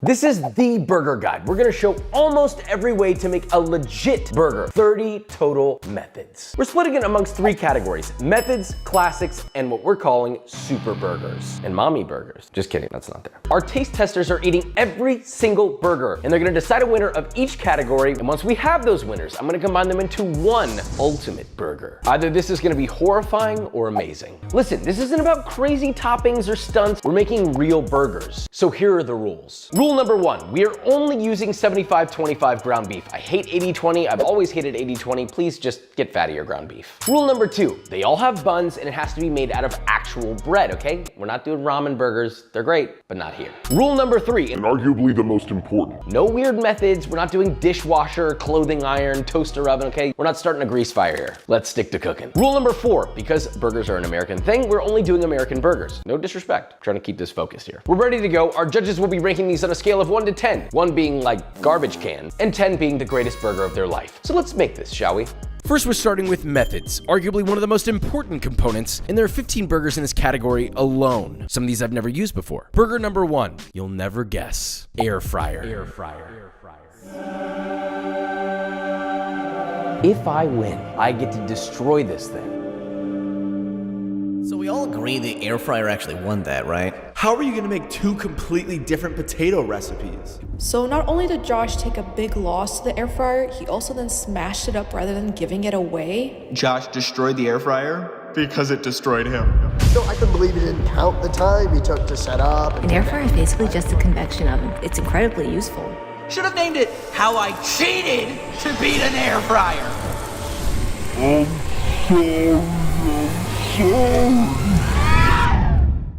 This is the burger guide. We're gonna show almost every way to make a legit burger. 30 total methods. We're splitting it amongst 3 categories: methods, classics, and what we're calling super burgers. And mommy burgers. Just kidding, that's not there. Our taste testers are eating every single burger, and they're gonna decide a winner of each category. And once we have those winners, I'm gonna combine them into one ultimate burger. Either this is gonna be horrifying or amazing. Listen, this isn't about crazy toppings or stunts. We're making real burgers. So here are the rules. Rule number 1, we are only using 75-25 ground beef. I hate 80-20, I've always hated 80-20, please just get fattier ground beef. Rule number 2, they all have buns and it has to be made out of actual bread, okay? We're not doing ramen burgers, they're great, but not here. Rule number 3, and arguably the most important. No weird methods, we're not doing dishwasher, clothing iron, toaster oven, okay? We're not starting a grease fire here. Let's stick to cooking. Rule number 4, because burgers are an American thing, we're only doing American burgers. No disrespect, I'm trying to keep this focused here. We're ready to go. Our judges will be ranking these on a scale of 1 to 10. 1 being like garbage can, and 10 being the greatest burger of their life. So let's make this, shall we? First, we're starting with methods, arguably one of the most important components, and there are 15 burgers in this category alone. Some of these I've never used before. Burger number 1, you'll never guess, air fryer. Air fryer. If I win, I get to destroy this thing. So we all agree the air fryer actually won that, right? How are you gonna make 2 completely different potato recipes? So not only did Josh take a big loss to the air fryer, he also then smashed it up rather than giving it away. Josh destroyed the air fryer because it destroyed him. So I can believe he didn't count the time he took to set up. An air fryer is basically just a convection oven. It's incredibly useful. Should have named it How I Cheated to Beat an Air Fryer.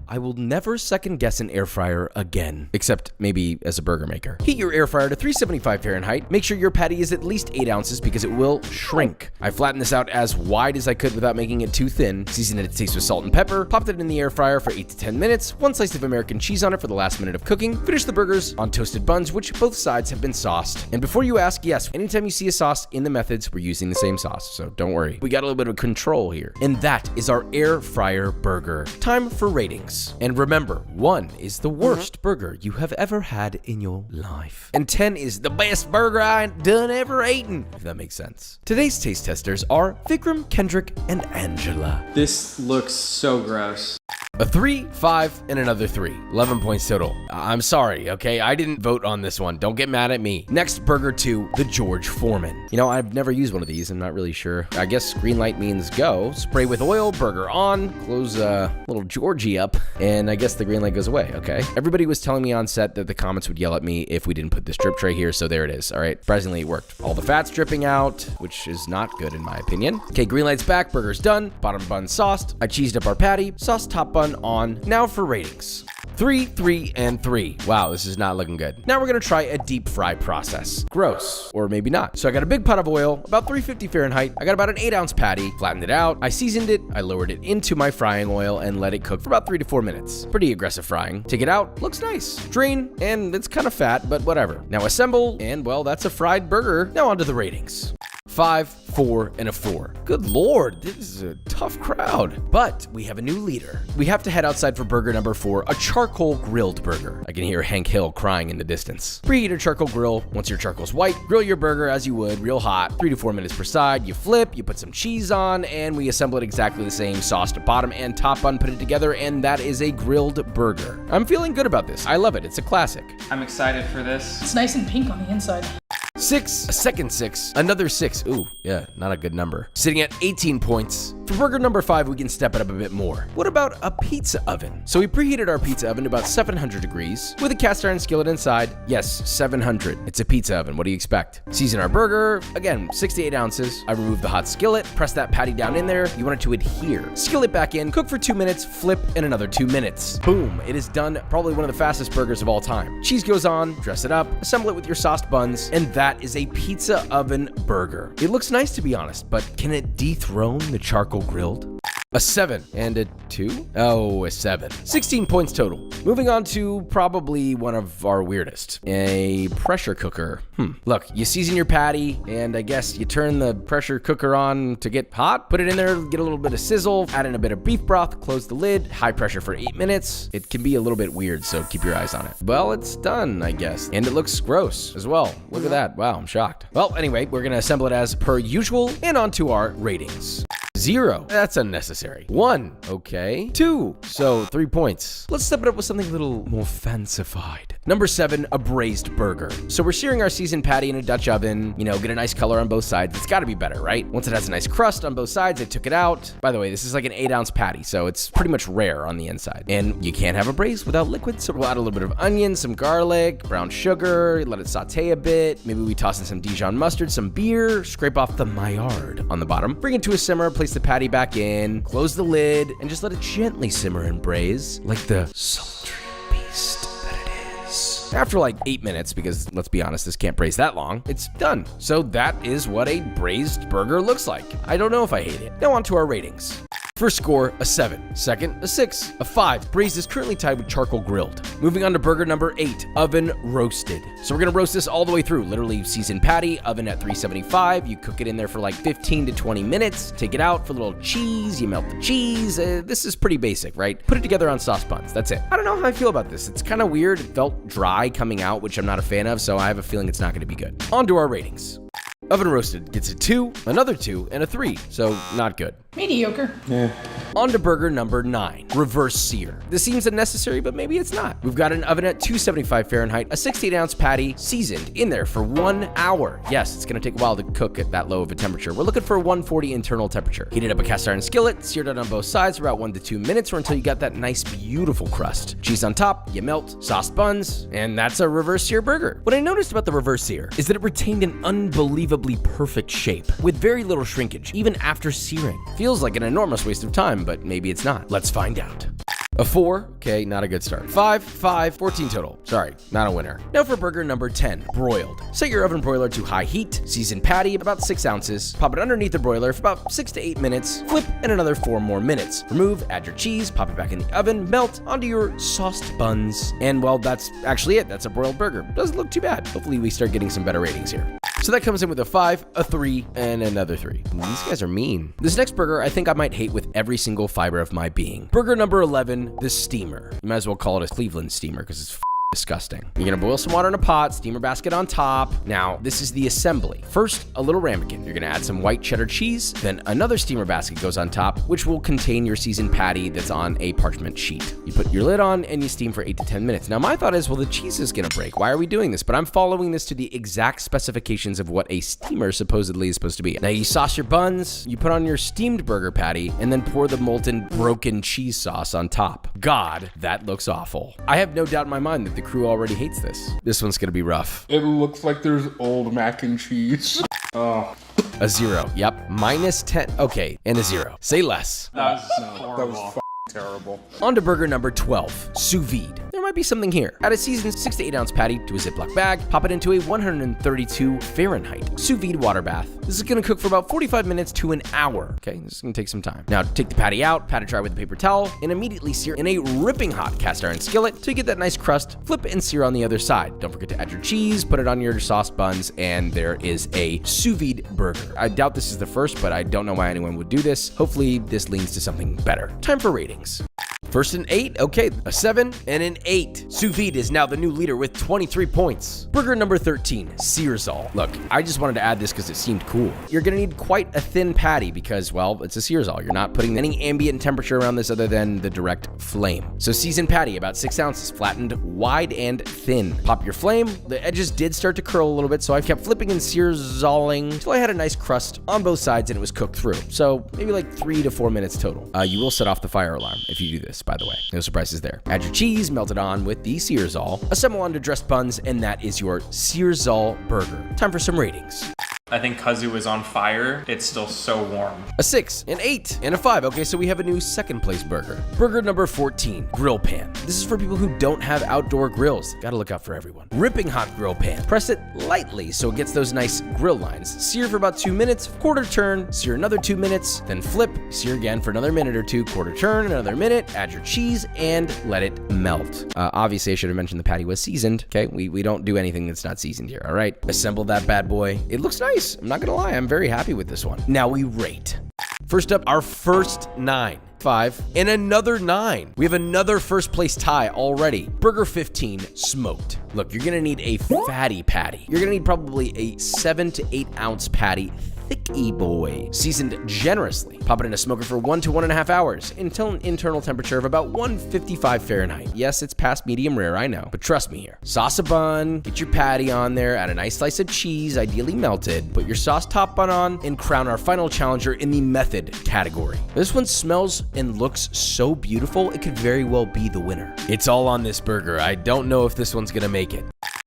I will never second guess an air fryer again, except maybe as a burger maker. Heat your air fryer to 375 Fahrenheit. Make sure your patty is at least 8 ounces because it will shrink. I flattened this out as wide as I could without making it too thin. Seasoned it to taste with salt and pepper. Popped it in the air fryer for 8 to 10 minutes. 1 slice of American cheese on it for the last minute of cooking. Finish the burgers on toasted buns, which both sides have been sauced. And before you ask, yes, anytime you see a sauce in the methods, we're using the same sauce, so don't worry. We got a little bit of control here. And that is our air fryer burger. Time for ratings. And remember, 1 is the worst burger you have ever had in your life. And 10 is the best burger I done ever eaten, if that makes sense. Today's taste testers are Vikram, Kendrick, and Angela. This looks so gross. A 3, 5, and another 3. 11 points total. I'm sorry, okay? I didn't vote on this one. Don't get mad at me. Next, burger 2, the George Foreman. You know, I've never used one of these. I'm not really sure. I guess green light means go. Spray with oil, burger on, close little Georgie up, and I guess the green light goes away, okay? Everybody was telling me on set that the comments would yell at me if we didn't put this drip tray here, so there it is, all right? Surprisingly, it worked. All the fat's dripping out, which is not good in my opinion. Okay, green light's back, burger's done, bottom bun sauced. I cheesed up our patty, sauce top bun on. Now for ratings. 3, 3, and 3. Wow, this is not looking good. Now we're gonna try a deep fry process. Gross, or maybe not. So I got a big pot of oil, about 350 Fahrenheit. I got about an 8-ounce patty, flattened it out. I seasoned it, I lowered it into my frying oil and let it cook for about 3 to 4 minutes. Pretty aggressive frying. Take it out, looks nice. Drain, and it's kind of fat, but whatever. Now assemble, and well, that's a fried burger. Now onto the ratings. 5, 4, and a 4. Good Lord, this is a tough crowd. But we have a new leader. We have to head outside for burger number 4, a charcoal grilled burger. I can hear Hank Hill crying in the distance. Preheat your charcoal grill. Once your charcoal's white, grill your burger as you would, real hot, 3 to 4 minutes per side. You flip, you put some cheese on, and we assemble it exactly the same, sauced bottom and top bun, put it together, and that is a grilled burger. I'm feeling good about this. I love it. It's a classic. I'm excited for this. It's nice and pink on the inside. 6, a second 6, another 6. Ooh, yeah, not a good number. Sitting at 18 points. For burger number 5, we can step it up a bit more. What about a pizza oven? So we preheated our pizza oven to about 700 degrees with a cast iron skillet inside. Yes, 700. It's a pizza oven. What do you expect? Season our burger. Again, 6 to 8 ounces. I removed the hot skillet, press that patty down in there. You want it to adhere. Skillet back in, cook for 2 minutes, flip in another 2 minutes. Boom, it is done. Probably one of the fastest burgers of all time. Cheese goes on, dress it up, assemble it with your sauced buns, and that is a pizza oven burger. It looks nice, to be honest, but can it dethrone the charcoal grilled? A 7 and a 2? Oh, a 7. 16 points total. Moving on to probably one of our weirdest. A pressure cooker. Look, you season your patty, and I guess you turn the pressure cooker on to get hot, put it in there, get a little bit of sizzle, add in a bit of beef broth, close the lid, high pressure for 8 minutes. It can be a little bit weird, so keep your eyes on it. Well, it's done, I guess. And it looks gross as well. Look at that. Wow, I'm shocked. Well, anyway, we're gonna assemble it as per usual, and on to our ratings. 0. That's unnecessary. 1. Okay. 2. So 3 points. Let's step it up with something a little more fancified. Number 7, a braised burger. So we're searing our seasoned patty in a Dutch oven, get a nice color on both sides. It's gotta be better, right? Once it has a nice crust on both sides, I took it out. By the way, this is like an 8-ounce patty, so it's pretty much rare on the inside. And you can't have a braise without liquid, so we'll add a little bit of onion, some garlic, brown sugar, let it saute a bit. Maybe we toss in some Dijon mustard, some beer, scrape off the Maillard on the bottom, bring it to a simmer, place the patty back in, close the lid, and just let it gently simmer and braise like the sultry beast that it is. After like 8 minutes, because let's be honest, this can't braise that long, it's done. So that is what a braised burger looks like. I don't know if I hate it. Now on to our ratings. First score, a 7. Second, a 6. A 5. Braised is currently tied with charcoal grilled. Moving on to burger number 8, oven roasted. So we're gonna roast this all the way through. Literally seasoned patty, oven at 375. You cook it in there for like 15 to 20 minutes. Take it out for a little cheese. You melt the cheese. This is pretty basic, right? Put it together on sauce buns. That's it. I don't know how I feel about this. It's kind of weird. It felt dry coming out, which I'm not a fan of, so I have a feeling it's not gonna be good. On to our ratings. Oven roasted gets a 2, another 2, and a 3, so not good. Mediocre. On to burger number 9, reverse sear. This seems unnecessary, but maybe it's not. We've got an oven at 275 Fahrenheit, a 68-ounce patty seasoned in there for 1 hour. Yes, it's gonna take a while to cook at that low of a temperature. We're looking for 140 internal temperature. Heated up a cast iron skillet, seared it on both sides for about 1 to 2 minutes or until you got that nice, beautiful crust. Cheese on top, you melt, sauced buns, and that's a reverse sear burger. What I noticed about the reverse sear is that it retained an unbelievably perfect shape with very little shrinkage, even after searing. Feels like an enormous waste of time, but maybe it's not. Let's find out. A 4, okay, not a good start. 5, 14 total. Sorry, not a winner. Now for burger number 10, broiled. Set your oven broiler to high heat, seasoned patty, about 6 ounces, pop it underneath the broiler for about 6 to 8 minutes, flip, and another 4 more minutes. Remove, add your cheese, pop it back in the oven, melt onto your sauced buns, and well, that's actually it. That's a broiled burger. Doesn't look too bad. Hopefully we start getting some better ratings here. So that comes in with a 5, a 3, and another 3. These guys are mean. This next burger I think I might hate with every single fiber of my being. Burger number 11, the steamer. You might as well call it a Cleveland steamer because it's disgusting. You're gonna boil some water in a pot, steamer basket on top. Now, this is the assembly. First, a little ramekin. You're gonna add some white cheddar cheese, then another steamer basket goes on top, which will contain your seasoned patty that's on a parchment sheet. You put your lid on and you steam for 8 to 10 minutes. Now, my thought is, well, the cheese is gonna break. Why are we doing this? But I'm following this to the exact specifications of what a steamer supposedly is supposed to be. Now, you sauce your buns, you put on your steamed burger patty, and then pour the molten broken cheese sauce on top. God, that looks awful. I have no doubt in my mind that the crew already hates this. This one's gonna be rough. It looks like there's old mac and cheese. Oh. A 0. Yep. Minus 10. Okay. And a 0. Say less. That was Terrible. On to burger number 12, sous vide. There might be something here. Add a seasoned 6 to 8 ounce patty to a Ziploc bag, pop it into a 132 Fahrenheit sous vide water bath. This is gonna cook for about 45 minutes to an hour. Okay, this is gonna take some time. Now take the patty out, pat it dry with a paper towel, and immediately sear in a ripping hot cast iron skillet till you get that nice crust. Flip and sear on the other side. Don't forget to add your cheese, put it on your sauced buns, and there is a sous vide burger. I doubt this is the first, but I don't know why anyone would do this. Hopefully this leads to something better. Time for ratings. First an 8, okay, a 7 and an 8. Sous vide is now the new leader with 23 points. Burger number 13, Searzall. Look, I just wanted to add this because it seemed cool. You're gonna need quite a thin patty because, well, it's a Searzall. You're not putting any ambient temperature around this other than the direct flame. So seasoned patty, about 6 ounces, flattened, wide and thin. Pop your flame. The edges did start to curl a little bit, so I kept flipping and Searzalling until I had a nice crust on both sides and it was cooked through. So maybe like 3 to 4 minutes total. You will set off the fire alarm if you do this, by the way. No surprises there. Add your cheese, melt it on with the Searzall, assemble onto dressed buns, and that is your Searzall burger. Time for some ratings. I think because it was on fire, it's still so warm. A 6, an 8, and a 5. Okay, so we have a new second place burger. Burger number 14, grill pan. This is for people who don't have outdoor grills. Gotta look out for everyone. Ripping hot grill pan. Press it lightly so it gets those nice grill lines. Sear for about 2 minutes, quarter turn, sear another 2 minutes, then flip, sear again for another minute or two, quarter turn, another minute, add your cheese, and let it melt. Obviously, I should have mentioned the patty was seasoned. Okay, we don't do anything that's not seasoned here, all right? Assemble that bad boy. It looks nice. I'm not gonna lie, I'm very happy with this one. Now we rate. First up, our first 9. 5, and another 9. We have another first place tie already. Burger 15, smoked. Look, you're gonna need a fatty patty. You're gonna need probably a 7 to 8 ounce patty. Thicky boy, seasoned generously. Pop it in a smoker for 1 to 1.5 hours until an internal temperature of about 155 Fahrenheit. Yes, it's past medium rare, I know, but trust me here. Sauce a bun, get your patty on there, add a nice slice of cheese, ideally melted, put your sauce top bun on, and crown our final challenger in the method category. This one smells and looks so beautiful, it could very well be the winner. It's all on this burger. I don't know if this one's gonna make it.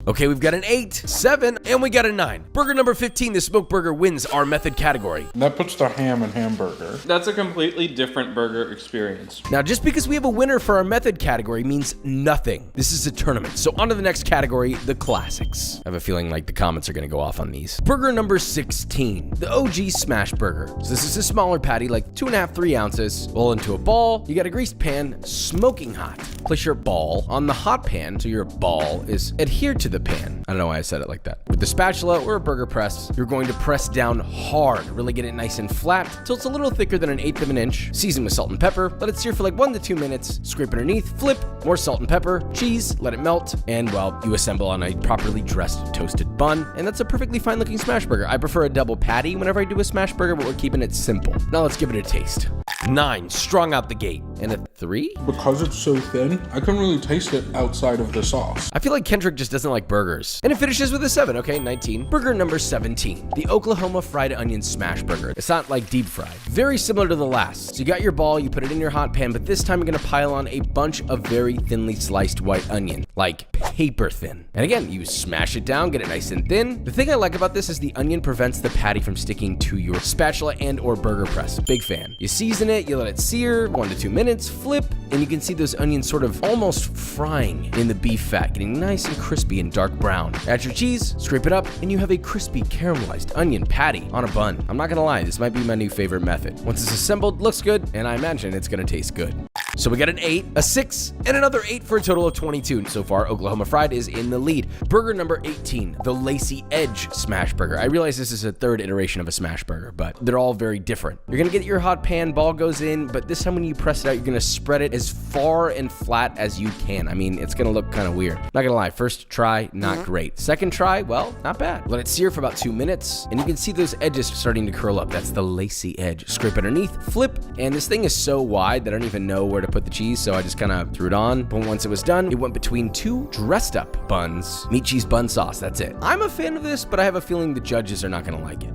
Okay, we've got an 8, 7, and we got a 9. Burger number 15, the smoked burger, wins our method category. That puts the ham in hamburger. That's a completely different burger experience. Now, just because we have a winner for our method category means nothing. This is a tournament. So on to the next category, the classics. I have a feeling like the comments are gonna go off on these. Burger number 16, the OG smash burger. So this is a smaller patty, like 2.5, 3 ounces. Roll into a ball. You got a greased pan, smoking hot. Place your ball on the hot pan so your ball is adhered to the pan. I don't know why I said it like that. With the spatula or a burger press, you're going to press down hard, really get it nice and flat till it's a little thicker than 1/8 of an inch. Season with salt and pepper, let it sear for like 1 to 2 minutes, scrape underneath, flip, more salt and pepper, cheese, let it melt, and well, you assemble on a properly dressed toasted bun, and that's a perfectly fine looking smash burger. I prefer a double patty whenever I do a smash burger, but we're keeping it simple. Now let's give it a taste. 9, strong out the gate, and a 3? Because it's so thin, I couldn't really taste it outside of the sauce. I feel like Kendrick just doesn't like burgers. And it finishes with a 7, okay, 19. Burger number 17, the Oklahoma fried onion smash burger. It's not like deep fried. Very similar to the last. So you got your ball, you put it in your hot pan, but this time you're gonna pile on a bunch of very thinly sliced white onion, like paper thin. And again, you smash it down, get it nice and thin. The thing I like about this is the onion prevents the patty from sticking to your spatula and or burger press. Big fan. You season it, you let it sear, 1 to 2 minutes, flip, and you can see those onions sort of almost frying in the beef fat, getting nice and crispy and dark brown. Add your cheese, scrape it up, and you have a crispy caramelized onion patty on a bun. I'm not gonna lie, this might be my new favorite method. Once it's assembled, looks good, and I imagine it's gonna taste good. So we got an 8, a 6, and another 8 for a total of 22. So far, Oklahoma Fried is in the lead. Burger number 18, the Lacy Edge Smash Burger. I realize this is a third iteration of a smash burger, but they're all very different. You're gonna get your hot pan, ball goes in, but this time when you press it out, you're gonna spread it as far and flat as you can. I mean, it's gonna look kind of weird. Not gonna lie, first try, not great. Second try, well, not bad. Let it sear for about 2 minutes, and you can see those edges starting to curl up. That's the Lacy Edge. Scrape underneath, flip, and this thing is so wide that I don't even know where to put the cheese, so I just kind of threw it on. But once it was done, it went between 2 dressed up buns. Meat, cheese, bun, sauce, that's it. I'm a fan of this, but I have a feeling the judges are not gonna like it.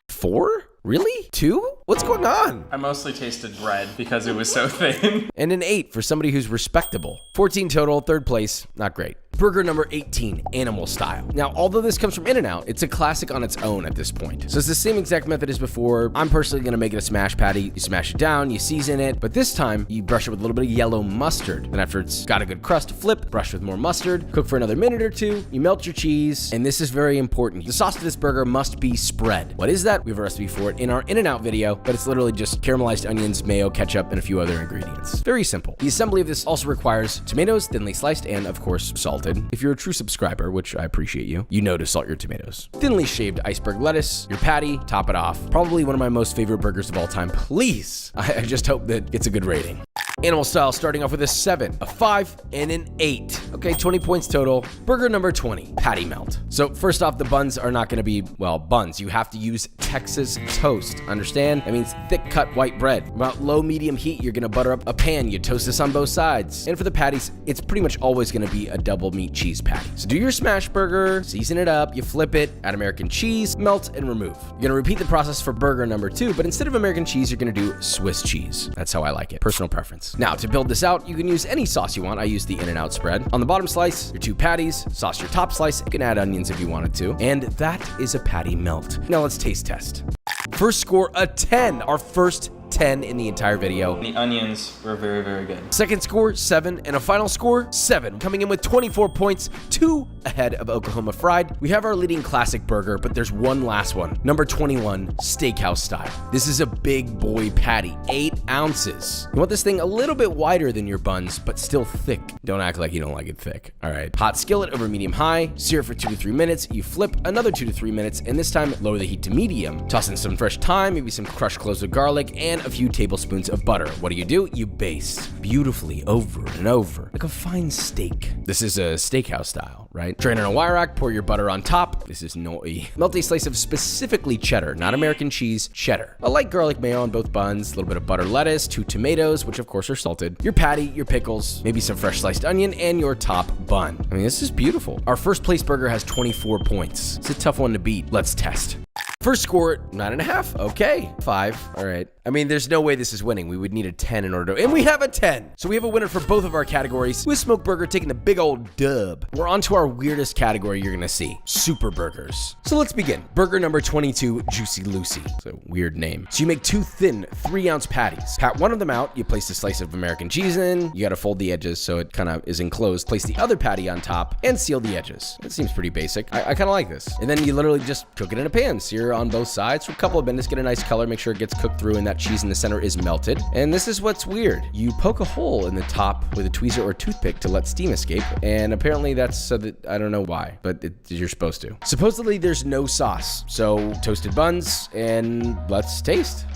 4? Really? 2? What's going on? I mostly tasted bread because it was so thin. And an 8 for somebody who's respectable. 14 total, third place, not great. Burger number 18, animal style. Now, although this comes from In-N-Out, it's a classic on its own at this point. So it's the same exact method as before. I'm personally gonna make it a smash patty. You smash it down, you season it, but this time you brush it with a little bit of yellow mustard. Then after it's got a good crust, flip, brush with more mustard, cook for another minute or 2, you melt your cheese, and this is very important. The sauce to this burger must be spread. What is that? We have a recipe for it in our In-N-Out video, but it's literally just caramelized onions, mayo, ketchup, and a few other ingredients. Very simple. The assembly of this also requires tomatoes, thinly sliced, and of course, salted. If you're a true subscriber, which I appreciate you know to salt your tomatoes. Thinly shaved iceberg lettuce, your patty, top it off. Probably one of my most favorite burgers of all time. Please, I just hope that it's a good rating. Animal style starting off with a 7, a 5, and an 8. Okay, 20 points total. Burger number 20, patty melt. So first off, the buns are not gonna be, well, buns. You have to use Texas toast, understand? That means thick cut white bread. About low medium heat, you're gonna butter up a pan. You toast this on both sides. And for the patties, it's pretty much always gonna be a double meat cheese patty. So do your smash burger, season it up, you flip it, add American cheese, melt, and remove. You're gonna repeat the process for burger number 2, but instead of American cheese, you're gonna do Swiss cheese. That's how I like it, personal preference. sauce. Now, to build this out, you can use any sauce you want. I use the In-N-Out spread. On the bottom slice, your 2 patties, sauce your top slice. You can add onions if you wanted to. And that is a patty melt. Now let's taste test. First score, a 10. Our first 10 in the entire video. The onions were very, very good. Second score, 7, and a final score, 7. Coming in with 24 points, 2 ahead of Oklahoma Fried. We have our leading classic burger, but there's one last one. Number 21, steakhouse style. This is a big boy patty, 8 ounces. You want this thing a little bit wider than your buns, but still thick. Don't act like you don't like it thick. All right, hot skillet over medium high, sear for 2 to 3 minutes. You flip another 2 to 3 minutes, and this time lower the heat to medium. Toss in some fresh thyme, maybe some crushed cloves of garlic, and a few tablespoons of butter. What do? You baste beautifully over and over, like a fine steak. This is a steakhouse style, right? Drain on a wire rack, pour your butter on top. This is naughty. Melt a slice of specifically cheddar, not American cheese, cheddar. A light garlic mayo on both buns, a little bit of butter lettuce, 2 tomatoes, which of course are salted, your patty, your pickles, maybe some fresh sliced onion, and your top bun. I mean, this is beautiful. Our first place burger has 24 points. It's a tough one to beat. Let's test. First score, 9.5. Okay, 5. All right. I mean, there's no way this is winning. We would need a 10 in order to, and we have a 10. So we have a winner for both of our categories, with Smoke Burger taking the big old dub. We're on to our weirdest category you're gonna see, super burgers. So let's begin. Burger number 22, Juicy Lucy. It's a weird name. So you make 2 thin 3-ounce patties. Pat one of them out, you place a slice of American cheese in, you gotta fold the edges so it kind of is enclosed, place the other patty on top, and seal the edges. It seems pretty basic. I kind of like this. And then you literally just cook it in a pan, sear on both sides for a couple of minutes, get a nice color, make sure it gets cooked through and that cheese in the center is melted. And this is what's weird. You poke a hole in the top with a tweezer or toothpick to let steam escape, and apparently that's so that, I don't know why, but you're supposed to. Supposedly there's no sauce, so toasted buns, and let's taste.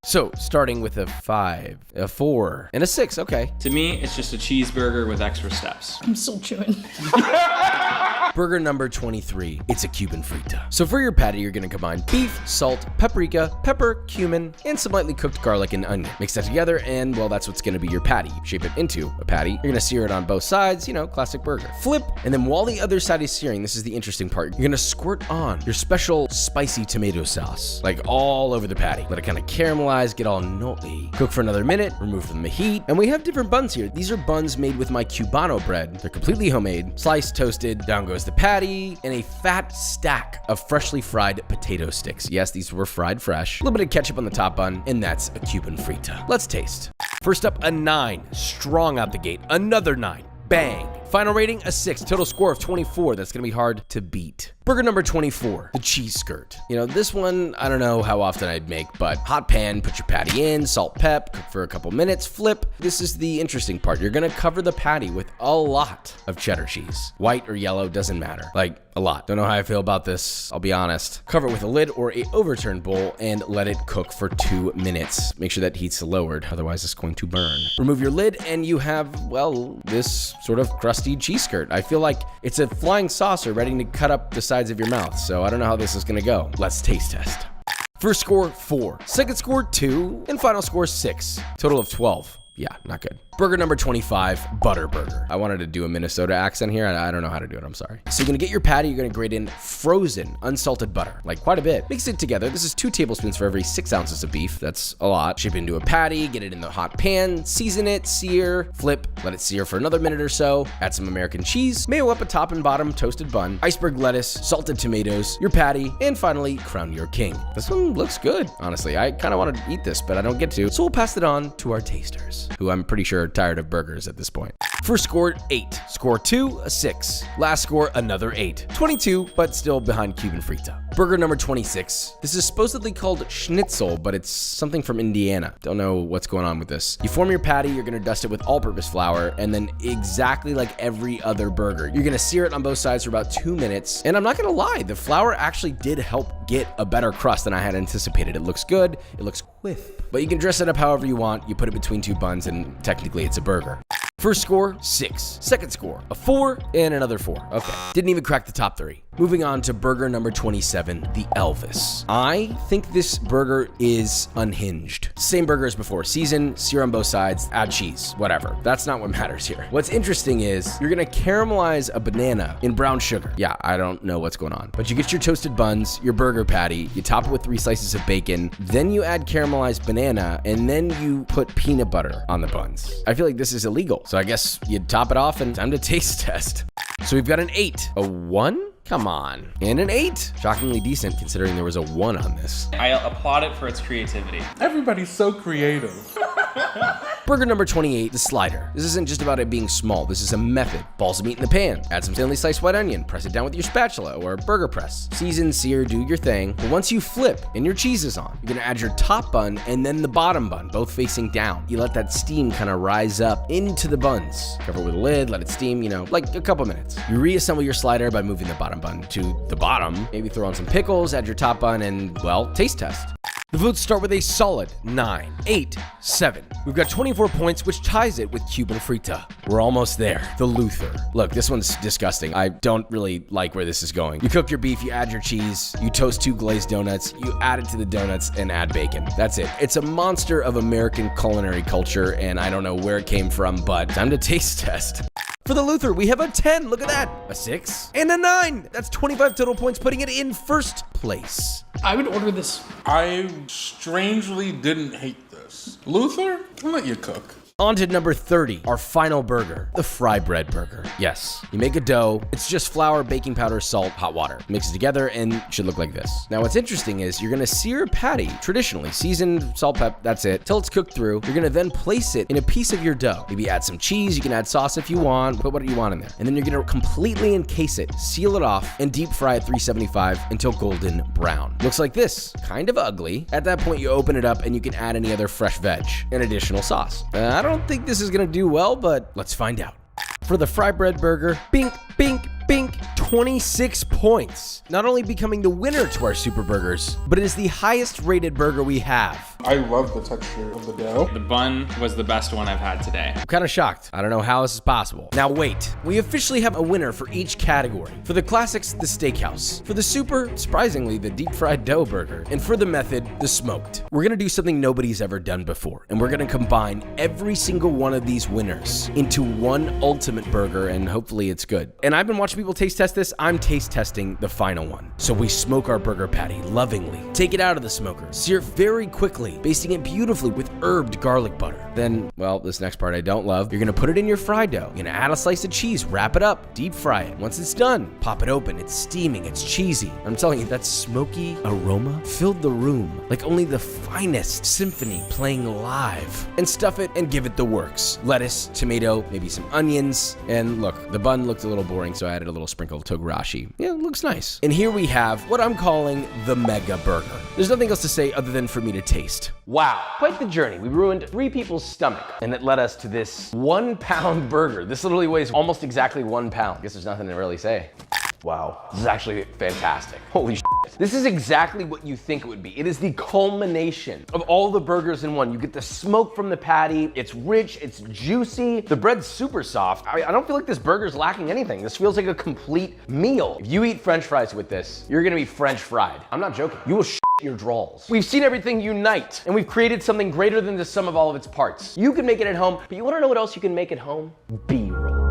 So, starting with a 5, a 4, and a 6, okay. To me, it's just a cheeseburger with extra steps. I'm still chewing. Burger number 23, it's a Cuban frita. So for your patty, you're gonna combine beef, salt, paprika, pepper, cumin, and some lightly cooked garlic and onion. Mix that together, and well, that's what's gonna be your patty. Shape it into a patty. You're gonna sear it on both sides, you know, classic burger. Flip, and then while the other side is searing, this is the interesting part, you're gonna squirt on your special spicy tomato sauce, like all over the patty. Let it kind of caramelize, get all naughty. Cook for another minute, remove from the heat, and we have different buns here. These are buns made with my Cubano bread. They're completely homemade, sliced, toasted, down goes the patty, and a fat stack of freshly fried potato sticks. Yes, these were fried fresh. A little bit of ketchup on the top bun, and that's a Cuban frita. Let's taste. First up, a 9. Strong out the gate. Another 9. Bang. Final rating, a 6. Total score of 24. That's gonna be hard to beat. Burger number 24, the cheese skirt. You know, this one, I don't know how often I'd make, but hot pan, put your patty in, salt, pep, cook for a couple minutes, flip. This is the interesting part. You're gonna cover the patty with a lot of cheddar cheese. White or yellow, doesn't matter. Like, a lot. Don't know how I feel about this, I'll be honest. Cover it with a lid or a overturned bowl and let it cook for 2 minutes. Make sure that heat's lowered, otherwise it's going to burn. Remove your lid and you have, well, this sort of crusty cheese skirt. I feel like it's a flying saucer ready to cut up the sides of your mouth, so I don't know how this is gonna go. Let's taste test. First score, 4. Second score, 2. And final score, 6. Total of 12. Yeah, not good. Burger number 25, butter burger. I wanted to do a Minnesota accent here. I don't know how to do it, I'm sorry. So you're gonna get your patty, you're gonna grate in frozen, unsalted butter, like quite a bit. Mix it together. This is 2 tablespoons for every 6 ounces of beef. That's a lot. Shape it into a patty, get it in the hot pan, season it, sear, flip, let it sear for another minute or so. Add some American cheese, mayo up a top and bottom, toasted bun, iceberg lettuce, salted tomatoes, your patty, and finally, crown your king. This one looks good, honestly. I kind of want to eat this, but I don't get to. So we'll pass it on to our tasters, who I'm pretty sure are tired of burgers at this point. First score, 8. Score 2, a 6. Last score, another 8. 22, but still behind Cuban frita. Burger number 26. This is supposedly called schnitzel, but it's something from Indiana. Don't know what's going on with this. You form your patty, you're gonna dust it with all-purpose flour, and then exactly like every other burger, you're gonna sear it on both sides for about 2 minutes. And I'm not gonna lie, the flour actually did help get a better crust than I had anticipated. It looks good, it looks whiff. But you can dress it up however you want. You put it between 2 buns, and technically it's a burger. First score, 6. Second score, a 4, and another 4. Okay, didn't even crack the top 3. Moving on to burger number 27, the Elvis. I think this burger is unhinged. Same burger as before. Season, sear on both sides, add cheese, whatever. That's not what matters here. What's interesting is you're gonna caramelize a banana in brown sugar. Yeah, I don't know what's going on. But you get your toasted buns, your burger patty, you top it with 3 slices of bacon, then you add caramelized banana, and then you put peanut butter on the buns. I feel like this is illegal. So I guess you top it off and time to taste test. So we've got an 8, a 1? Come on. And an 8. Shockingly decent considering there was a 1 on this. I applaud it for its creativity. Everybody's so creative. Burger number 28, the slider. This isn't just about it being small. This is a method. Balls of meat in the pan. Add some thinly sliced white onion. Press it down with your spatula or burger press. Season, sear, do your thing. But once you flip and your cheese is on, you're gonna add your top bun and then the bottom bun, both facing down. You let that steam kind of rise up into the buns. Cover it with a lid, let it steam, like a couple minutes. You reassemble your slider by moving the bottom bun to the bottom. Maybe throw on some pickles, add your top bun, and, well, taste test. The votes start with a solid 9, 8, 7. We've got 24 points, which ties it with Cuban Frita. We're almost there. The Luther. Look, this one's disgusting. I don't really like where this is going. You cook your beef, you add your cheese, you toast 2 glazed donuts, you add it to the donuts, and add bacon. That's it. It's a monster of American culinary culture, and I don't know where it came from, but time to taste test. For the Luther, we have a 10. Look at that. A 6 and a 9. That's 25 total points, putting it in first place. I would order this. I strangely didn't hate this. Luther, I'll let you cook. On to number 30, our final burger, the fry bread burger. Yes, you make a dough. It's just flour, baking powder, salt, hot water. Mix it together and it should look like this. Now what's interesting is you're gonna sear a patty, traditionally, seasoned, salt, pep, that's it, till it's cooked through. You're gonna then place it in a piece of your dough. Maybe add some cheese, you can add sauce if you want, put what you want in there. And then you're gonna completely encase it, seal it off, and deep fry at 375 until golden brown. Looks like this, kind of ugly. At that point, you open it up and you can add any other fresh veg and additional sauce. I don't think this is gonna do well, but let's find out. For the fry bread burger, bink, bink, bink, 26 points. Not only becoming the winner to our super burgers, but it is the highest rated burger we have. I love the texture of the dough. The bun was the best one I've had today. I'm kind of shocked. I don't know how this is possible. Now wait, we officially have a winner for each category. For the classics, the steakhouse. For the super, surprisingly, the deep fried dough burger. And for the method, the smoked. We're gonna do something nobody's ever done before. And we're gonna combine every single one of these winners into one ultimate burger, and hopefully it's good. And I've been watching people taste test this. I'm taste testing the final one. So we smoke our burger patty lovingly. Take it out of the smoker. Sear it very quickly, basting it beautifully with herbed garlic butter. Then, well, this next part I don't love. You're gonna put it in your fry dough. You're gonna add a slice of cheese, wrap it up, deep fry it. Once it's done, pop it open. It's steaming, it's cheesy. I'm telling you, that smoky aroma filled the room like only the finest symphony playing live. And stuff it and give it the works. Lettuce, tomato, maybe some onions. And look, the bun looked a little boring, so I added a little sprinkle of togarashi. Yeah, it looks nice. And here we have what I'm calling the mega burger. There's nothing else to say other than for me to taste. Wow, quite the journey. We ruined 3 people's stomach, and it led us to this 1-pound burger. This literally weighs almost exactly 1 pound. Guess there's nothing to really say. Wow, this is actually fantastic. Holy shit. This is exactly what you think it would be. It is the culmination of all the burgers in one. You get the smoke from the patty, it's rich, it's juicy, the bread's super soft. I don't feel like this burger's lacking anything. This feels like a complete meal. If you eat French fries with this, you're gonna be French fried. I'm not joking. You will shit your drawers. We've seen everything unite, and we've created something greater than the sum of all of its parts. You can make it at home, but you wanna know what else you can make at home? B-roll.